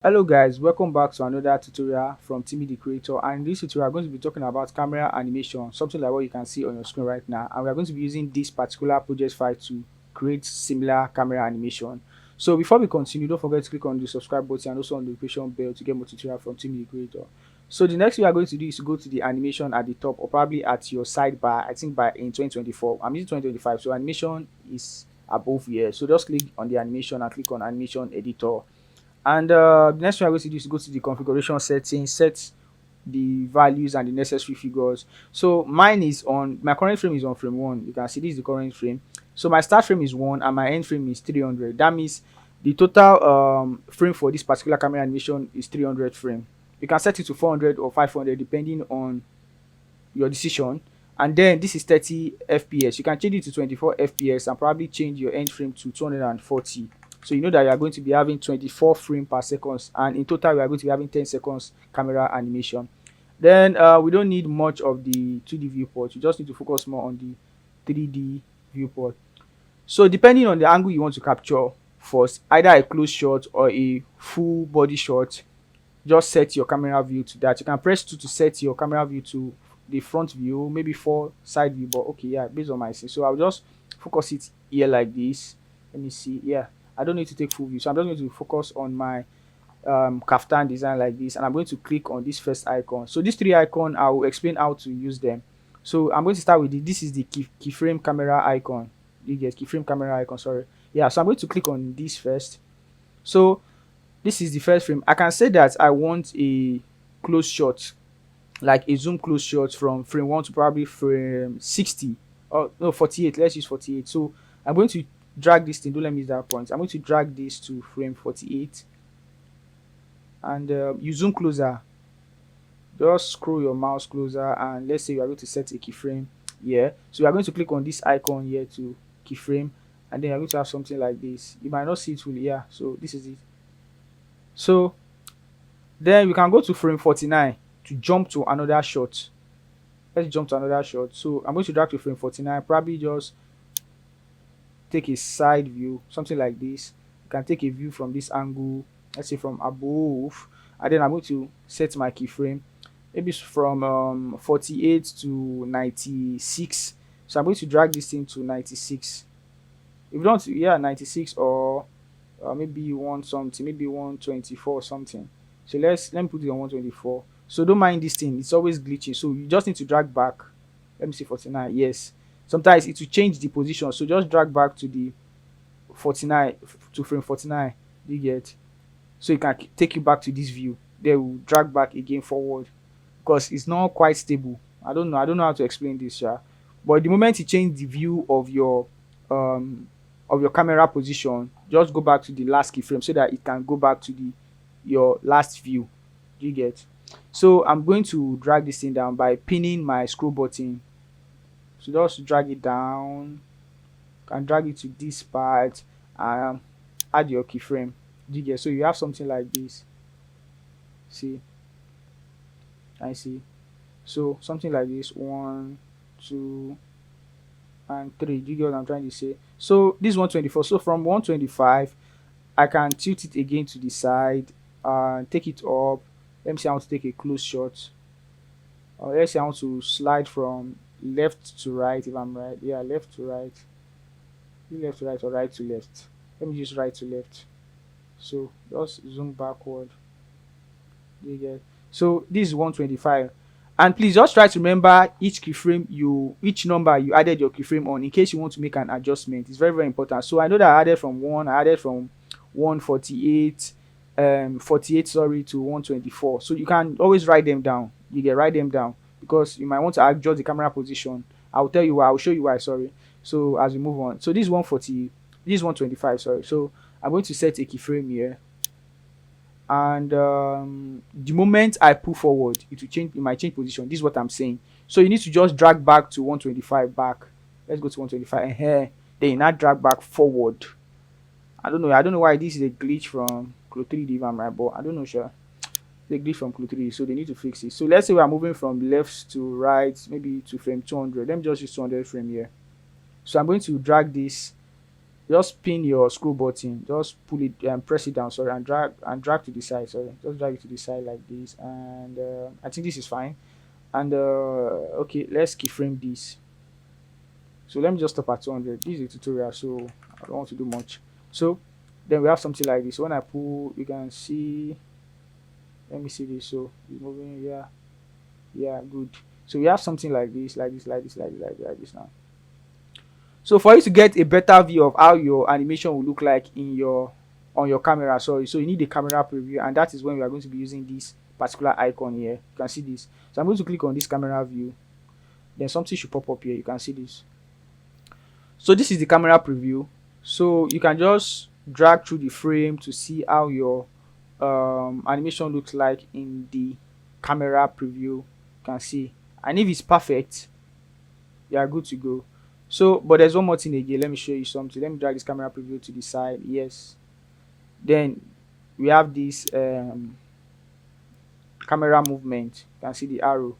Hello guys, welcome back to another tutorial from Timmy the Creator, and in this tutorial we are going to be talking about camera animation, something like what you can see on your screen right now, and we are going to be using this particular project file to create similar camera animation. So before we continue, don't forget to click on the subscribe button and also on the notification bell to get more tutorial from Timmy the Creator. So the next thing we are going to do is to go to the animation at the top or probably at your sidebar. I think by in 2024, I'm using 2025, so animation is above here. So just click on the animation and click on animation editor, and the next thing I'm going to do is go to the configuration settings, set the values and the necessary figures. So mine is on, my current frame is on frame 1. You can see this is the current frame. So my start frame is 1 and my end frame is 300. That means the total frame for this particular camera animation is 300 frame. You can set it to 400 or 500 depending on your decision. And then this is 30 fps. You can change it to 24 fps and probably change your end frame to 240. So you know that you are going to be having 24 frames per second, and in total we are going to be having 10 seconds camera animation. Then we don't need much of the 2D viewport. You just need to focus more on the 3D viewport. So depending on the angle you want to capture first, either a close shot or a full body shot, just set your camera view to that. You can press 2 to set your camera view to the front view, maybe 4 side view, but okay, yeah, based on my scene. So I'll just focus it here like this. Let me see. Yeah, I don't need to take full view, so I'm just going to focus on my kaftan design like this, and I'm going to click on this first icon. So these three icons, I will explain how to use them. So I'm going to start with this is the keyframe camera icon. You get keyframe camera icon, sorry. Yeah, so I'm going to click on this first. So this is the first frame. I can say that I want a close shot, like a zoom close shot from frame 1 to probably frame 60, or no, 48. Let's use 48. So I'm going to drag this thing. Don't let me miss that point. I'm going to drag this to frame 48, and you zoom closer. Just scroll your mouse closer, and let's say you are going to set a keyframe here. So you are going to click on this icon here to keyframe, and then you're going to have something like this. You might not see it fully. Yeah, so this is it. So then we can go to frame 49 to jump to another shot. Let's jump to another shot. So I'm going to drag to frame 49, probably just take a side view, something like this. You can take a view from this angle, let's say from above, and then I'm going to set my keyframe maybe from 48 to 96. So I'm going to drag this thing to 96. If you don't, yeah, 96, or maybe you want something, maybe 124 or something. So let me put it on 124. So don't mind this thing, it's always glitching, so you just need to drag back. Let me see, 49. Yes, sometimes it will change the position, so just drag back to the 49, to frame 49. You get, so it can take you back to this view. Then we'll drag back again forward, because it's not quite stable. I don't know how to explain this, yeah. But the moment you change the view um of your camera position, just go back to the last keyframe so that it can go back to the your last view. You get? So I'm going to drag this thing down by pinning my scroll button. So just drag it down, can drag it to this part, and add your keyframe. You get? So you have something like this. See, I see. So something like this, 1, 2, and 3. Do you get what I'm trying to say? So this 124. So from 125, I can tilt it again to the side and take it up. Let me say I want to take a close shot. Or let's say I want to slide from left to right, if I'm right. Yeah, left to right. Left to right or right to left. Let me use right to left. So just zoom backward. Do you get? So this is 125. And please just try to remember each number you added your keyframe on, in case you want to make an adjustment. It's very, very important. So I know that I added from 1, I added from 148, 48, sorry, to 124. So you can always write them down. You get, write them down, because you might want to adjust the camera position. I'll tell you why. I'll show you why. Sorry. So as we move on, so this is 140. This is 125. Sorry. So I'm going to set a keyframe here, and the moment I pull forward, it will change. It might change position. This is what I'm saying. So you need to just drag back to 125 back. Let's go to 125, and here, then you now drag back forward. I don't know why this is a glitch from CLO3D, if I'm right, but I don't know, sure. It's a glitch from CLO3D, so they need to fix it. So let's say we are moving from left to right, maybe to frame 200. Let me just use 200 frame here. So I'm going to drag this just pin your scroll button, just pull it and press it down, sorry, and drag to the side, sorry, just drag it to the side like this, and I think this is fine. And okay, let's keyframe this. So let me just stop at 200. This is a tutorial, so I don't want to do much. So then we have something like this. So when I pull, you can see, let me see this. So it's moving, yeah, yeah, good. So we have something like this, like this, like this, like this, like this now. So for you to get a better view of how your animation will look like in your on your camera, sorry, so you need a camera preview, and that is when we are going to be using this particular icon here. You can see this. So I'm going to click on this camera view, then something should pop up here. You can see this. So this is the camera preview. So you can just drag through the frame to see how your animation looks like in the camera preview. You can see, and if it's perfect, you are good to go. So but there's one more thing again. Let me show you something. Let me drag this camera preview to the side. Yes, then we have this camera movement. You can see the arrow.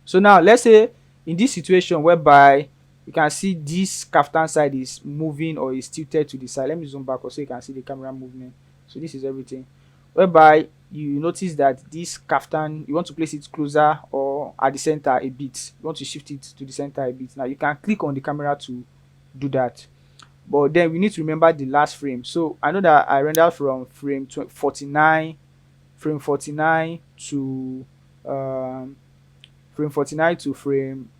So now let's say in this situation whereby you can see this kaftan side is moving or is tilted to the side. Let me zoom back so you can see the camera movement. So this is everything. Whereby you notice that this kaftan, you want to place it closer or at the center a bit. You want to shift it to the center a bit. Now you can click on the camera to do that. But then we need to remember the last frame. So I know that I rendered from frame 49, frame 49 to um, frame 49 to frame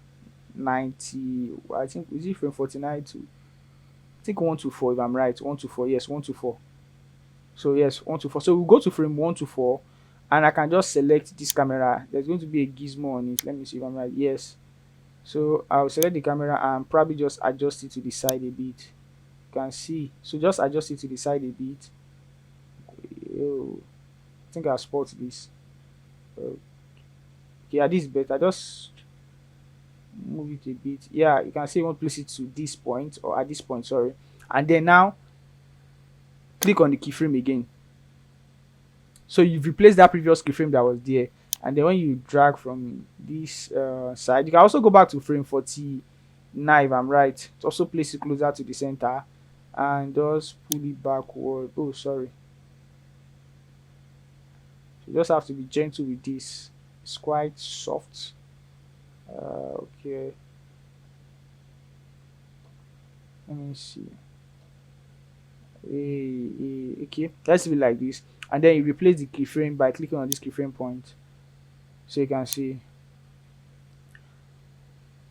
90. I think is it frame 49 to, I think 124 if I'm right. 124, yes, 124. So yes, 124. So we'll go to frame 124 and I can just select this camera. There's going to be a gizmo on it. Let me see if I'm right. Yes. So I'll select the camera and probably just adjust it to the side a bit. You can see. So just adjust it to the side a bit. Oh, I think I'll spot this. Okay, yeah, this is better. Just move it a bit. Yeah, you can see you want to place it to this point or at this point, sorry. And then now click on the keyframe again. So you've replaced that previous keyframe that was there. And then when you drag from this side, you can also go back to frame 49 if I'm right. To also place it closer to the center and just pull it backward. Oh, sorry. So you just have to be gentle with this. It's quite soft. Okay. Let me see. Okay, let's leave it like this, and then you replace the keyframe by clicking on this keyframe point, so you can see.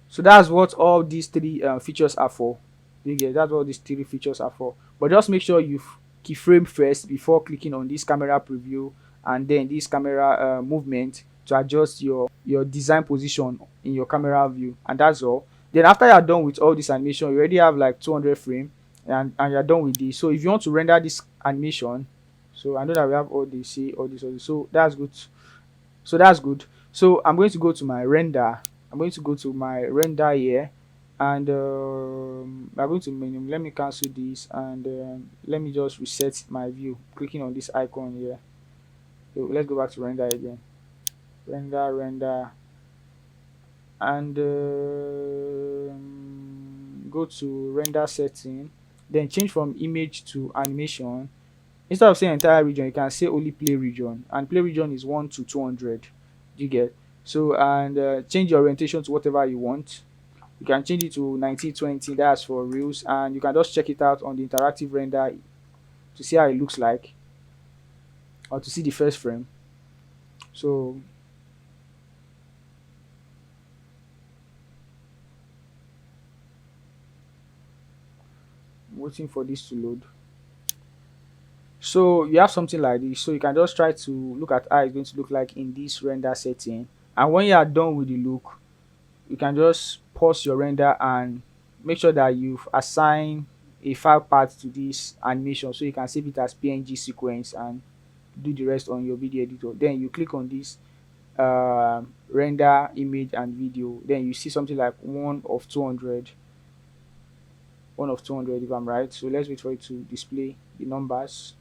So that's what all these three features are for. You get, that's what these three features are for. But just make sure you keyframe first before clicking on this camera preview and then this camera movement to adjust your design position in your camera view, and that's all. Then after you're done with all this animation, you already have like 200 frame, and you're done with this. So if you want to render this animation, so I know that we have all this, see all this, so that's good. So that's good. So I'm going to go to my render. I'm going to go to my render here, and I'm going to minimum. Let me cancel this, and let me just reset my view clicking on this icon here. So let's go back to render again. Render, and go to render setting, then change from image to animation. Instead of saying entire region, you can say only play region, and play region is 1 to 200. You get. So and change your orientation to whatever you want. You can change it to 1920, that's for reels, and you can just check it out on the interactive render to see how it looks like, or to see the first frame. So I'm waiting for this to load. So you have something like this, so you can just try to look at how it's going to look like in this render setting, and when you are done with the look, you can just pause your render and make sure that you've assigned a file path to this animation, so you can save it as png sequence and do the rest on your video editor. Then you click on this render image and video, then you see something like 1 of 200, 1 of 200 if I'm right. So let's wait for it to display the numbers.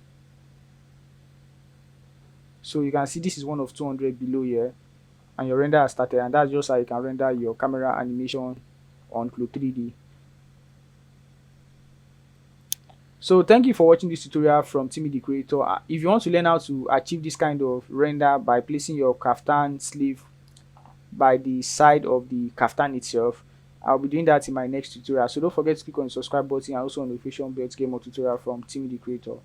So you can see this is 1 of 200 below here, and your render has started, and that's just how you can render your camera animation on CLO3D. So thank you for watching this tutorial from Timmy the Creator. If you want to learn how to achieve this kind of render by placing your kaftan sleeve by the side of the kaftan itself, I'll be doing that in my next tutorial. So don't forget to click on the subscribe button and also on the notification bell to get more tutorial from Timmy the Creator.